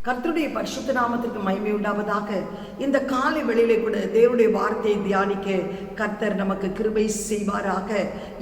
கர்த்தருடைய பரிசுத்த நாமத்திற்கு மகிமை உண்டாவதாக. இந்த காலை வேளையிலே கூட தேவனுடைய வார்த்தையை தியானிக்க கர்த்தர் நமக்கு கிருபை செய்வாராக.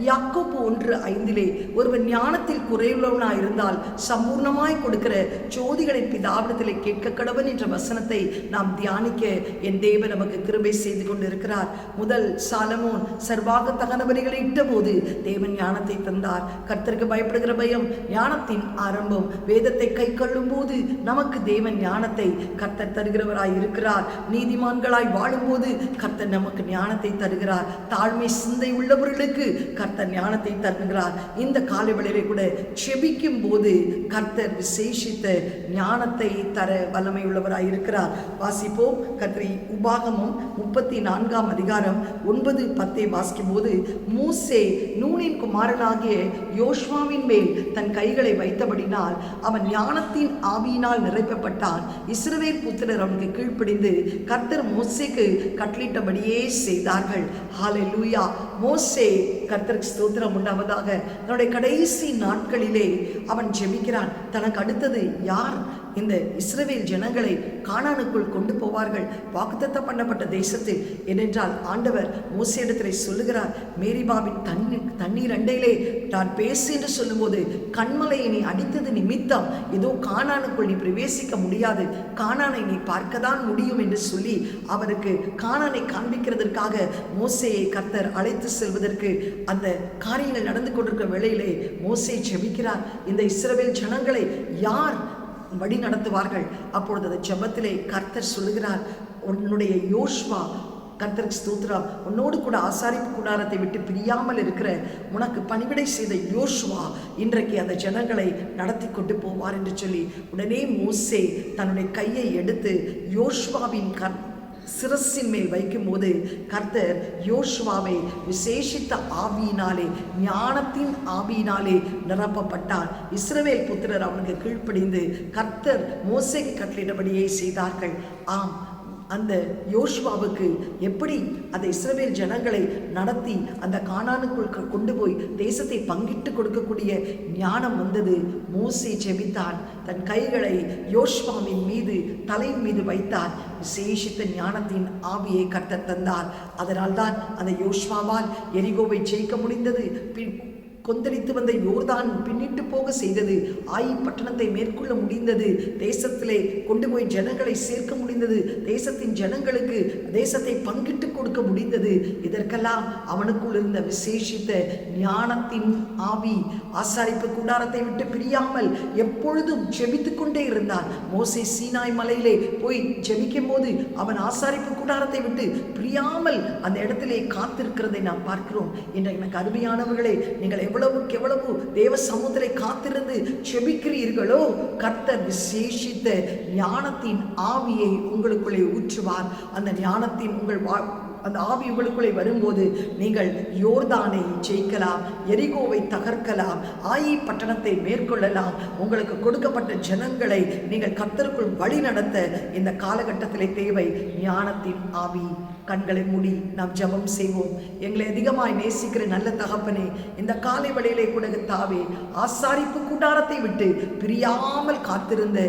யாக்கோபு 1:5 ஒருவன் ஞானத்தில் குறைவுள்ளவனாய் இருந்தால் சம்பூர்ணமாய் கொடுக்கிற ஜோதிகளை பிதாவிடத்திலே கேட்க கடவன் என்ற வசனத்தை நாம் தியானிக்க என் தேவன் நமக்கு கிருபை செய்து கொண்டிருக்கிறார். முதல் சாலமோன் சர்வாக தகனபலிகளை இட்ட போது தேவன் ஞானத்தை தந்தார். கர்த்தருக்கு பயப்படுகிற பயம் ஞானத்தின் ஆரம்பம். வேதத்தை கை கொள்ளும் போது நமக்கு தேவன் ஞானத்தை கர்த்தர் தருகிறவராய் இருக்கிறார். நீதிமான்களாய் வாழும்போது கர்த்தர் நமக்கு ஞானத்தை தருகிறார். தாழ்மை சிந்தை உள்ளவர்களுக்கு கர்த்தர் ஞானத்தை தருகிறார். இந்த காலை வேளையிலே கூட செபிக்கும் போது கர்த்தர் விசேஷித்த ஞானத்தை தர வல்லமை உள்ளவராய் இருக்கிறார். வாசிப்போம். கர்த்தர் உபாகமம் 34:9-10 வாசிக்கும் போது, மூசே நூனின் குமாரனாகிய யோசுவாவின் மேல் தன் கைகளை வைத்தபடினால் அவன் ஞானத்தின் ஆவியினால் நிறைப்ப இஸ்ரவேல் புத்திரர் அவனுக்கு கீழ்ப்படிந்து கர்த்தர் மோசேக்கு கட்டளையிட்டபடியே செய்தார்கள். ஹல்லேலூயா. மோசே, கர்த்தருக்கு ஸ்தோத்திரம் உண்டாவதாக, தன்னுடைய கடைசி நாட்களிலே அவன் ஜெபிக்கிறான். தனக்கு அடுத்தது யார் இந்த இஸ்ரவேல் ஜனங்களை கானானுக்குள் கொண்டு போவார்கள், வாக்குத்தத்தம் பண்ணப்பட்ட தேசத்தில்? ஏனென்றால் ஆண்டவர் மோசேயிடத்திலே சொல்லுகிறார், மேரிபாவின் தண்ணீர் அண்டையிலே நான் பேசு என்று சொல்லும்போது, கண்மலையை நீ அடித்தது நிமித்தம் ஏதோ கானானுக்குள் நீ பிரவேசிக்க முடியாது, கானானை நீ பார்க்கத்தான் முடியும் என்று சொல்லி அவருக்கு கானானை காண்பிக்கிறதற்காக மோசேயை கர்த்தர் அழைத்து செல்வதற்கு அந்த காரியங்கள் நடந்து கொண்டிருக்கிற வேளையிலே மோசே ஜெபிக்கிறார். இந்த இஸ்ரவேல் ஜனங்களை யார் வழி நடத்துவார்கள்? அப்பொழுது அந்த ஜெபத்திலே கர்த்தர் சொல்லுகிறார், உன்னுடைய யோசுவா, கர்த்தருக்கு ஸ்தோத்திரம், உன்னோடு கூட ஆசாரிப்பு கூடாரத்தை விட்டு பிரியாமல் இருக்கிற உனக்கு பணிவிடை செய்த யோசுவா இன்றைக்கு அந்த ஜனங்களை நடத்தி கொண்டு போவார் என்று சொல்லி உடனே மோசே தன்னுடைய கையை எடுத்து யோசுவாவின் சிரசின் மேல் வைக்கும் போது கர்த்தர் யோசுவாவை விசேஷித்த ஆவியினாலே, ஞானத்தின் ஆவியினாலே நிரப்பப்பட்டார். இஸ்ரவேல் புத்திரர் அவனுக்கு கீழ்ப்படிந்து கர்த்தர் மோசேக்கு கட்டளையிட்டபடியே செய்தார்கள். ஆம், அந்த யோசுவாவுக்கு எப்படி அந்த இஸ்ரவேல் ஜனங்களை நடத்தி அந்த கானானுக்குள் கொண்டு போய் தேசத்தை பங்கிட்டு கொடுக்கக்கூடிய ஞானம் வந்தது. மோசே ஜெபித்தான், தன் கைகளை யோசுவாவின் மீது தலையின் மீது வைத்தார். விசேஷித்த ஞானத்தின் ஆவியை கர்த்தர் தந்தார். அதனால்தான் அந்த யோசுவாவால் எரிகோவை ஜெயிக்க முடிந்தது. கொந்தளித்து வந்த யோர்தான் பின்னிட்டு போக செய்தது. ஆயி பட்டணத்தை மேற்கொள்ள முடிந்தது. தேசத்திலே கொண்டு போய் ஜனங்களை சேர்க்க முடிந்தது. தேசத்தின் ஜனங்களுக்கு தேசத்தை பங்கிட்டு கொடுக்க முடிந்தது. இதற்கெல்லாம் அவனுக்குள் இருந்த விசேஷித்த ஞானத்தின் ஆவி. ஆசாரிப்பு கூடாரத்தை விட்டு பிரியாமல் எப்பொழுதும் ஜெபித்து கொண்டே இருந்தான். மோசே சீனாய் மலையிலே போய் ஜெபிக்கும் போது அவன் ஆசாரிப்பு கூடாரத்தை விட்டு பிரியாமல் அந்த இடத்திலே காத்திருக்கிறதை நாம் பார்க்கிறோம். இன்றைக்கு எனக்கு அருமையானவர்களே, நீங்கள் எவ்வளவுக்கு எவ்வளவு தேவ சமூகத்திலே காத்திருந்து செபிக்கிறீர்களோ கர்த்தர் விசேஷித்த ஞானத்தின் ஆவியை உங்களுக்குள்ளே ஊற்றுவார். அந்த ஞானத்தின் அந்த ஆவி உங்களுக்குள்ளே வரும்போது நீங்கள் யோர்தானை ஜெயிக்கலாம், எரிகோவை தகர்க்கலாம், ஆயி பட்டணத்தை மேற்கொள்ளலாம். உங்களுக்கு கொடுக்கப்பட்ட ஜனங்களை நீங்கள் கர்த்தருக்குள் வழி நடத்த இந்த காலகட்டத்திலே தேவை ஞானத்தின் ஆவி. கண்களை மூடி நாம் ஜெபம் செய்வோம். எங்களை அதிகமாய் நேசிக்கிற நல்ல தகப்பனே, இந்த காலை வேளையிலே கூட தாவே, ஆசாரிப்பு கூடாரத்தை விட்டு பிரியாமல் காத்திருந்த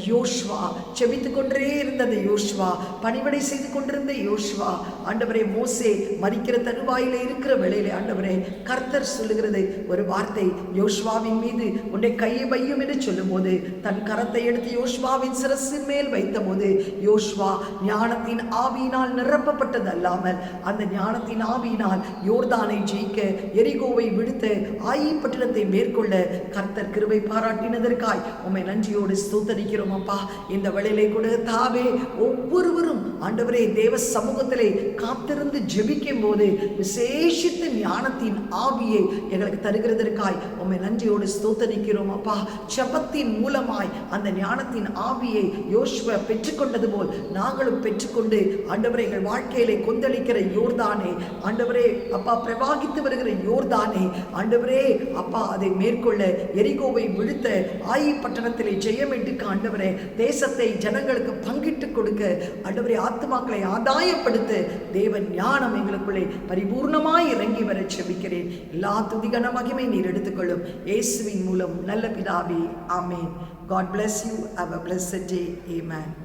யோசுவா, செபித்து கொண்டே இருந்த யோசுவா, பணிவிடை செய்து கொண்டிருந்த யோசுவா, ஆண்டவரே மோசே மரிக்கிற தருவாயிலே இருக்கிற வேளையிலே ஆண்டவரே கர்த்தர் சொல்லுகிறது ஒரு வார்த்தை, யோசுவாவின் மீது உன்னை கையை வையும் என்று சொல்லும் போது தன் கரத்தை எடுத்து யோசுவாவின் சிரசின் மேல் வைத்த போது யோசுவா ஞானத்தின் ஆவியினால் நிரப்பப்பட்ட அல்லாமல் அந்த ஞானத்தின் ஆவியினால் யோர்தானை ஜெயிக்க, எரிகோவை விடுத்த, ஆயி பட்டணத்தை மேற்கொள்ள கர்த்தர் கிருபை பாராட்டினதற்காய் உம்மை நன்றியோடு ஸ்தோத்தரிக்கிறோம். அப்பா, இந்த வேளையிலே கூட தாவே ஒவ்வொருவரும் ஆண்டவரே தேவ சமூகத்திலே காத்திருந்து ஜெபிக்கும் போது விசேஷித்த ஞானத்தின் ஆவியை எங்களுக்கு தருகிறதற்காய் உம்மை நன்றியோடு ஸ்தோத்தரிக்கிறோம். அப்பா, ஜெபத்தின் மூலமாய் அந்த ஞானத்தின் ஆவியை யோசுவா பெற்றுக்கொண்டது போல் நாங்களும் பெற்றுக்கொண்டு ஆண்டவரே எங்கள் வாழ்க்கையிலே கொந்தளிக்கிற யோர்தானே ஆண்டவரே அப்பா, பிரவாகித்து வருகிற யோர்தானே ஆண்டவரே அப்பா, அதை மேற்கொள்ள, எரிகோவை விழுத்த, ஆயி பட்டணத்திலே ஜெயமெடுக்க ஆண்டவரே, தேசத்தை ஜனங்களுக்கு பங்கிட்டு கொடுக்க ஆண்டவரே, ஆத்துமாக்களை ஆதாயப்படுத்த தேவன் ஞானம் எங்களுக்குள்ளே பரிபூர்ணமாய் இறங்கி வர செபிக்கிறேன். எல்லா துதிகன மகிமை நீர் எடுத்துக்கொள்ளும். இயேசுவின் மூலம் நல்ல பிதாவே, ஆமென். God bless you. Have a blessed day. Amen.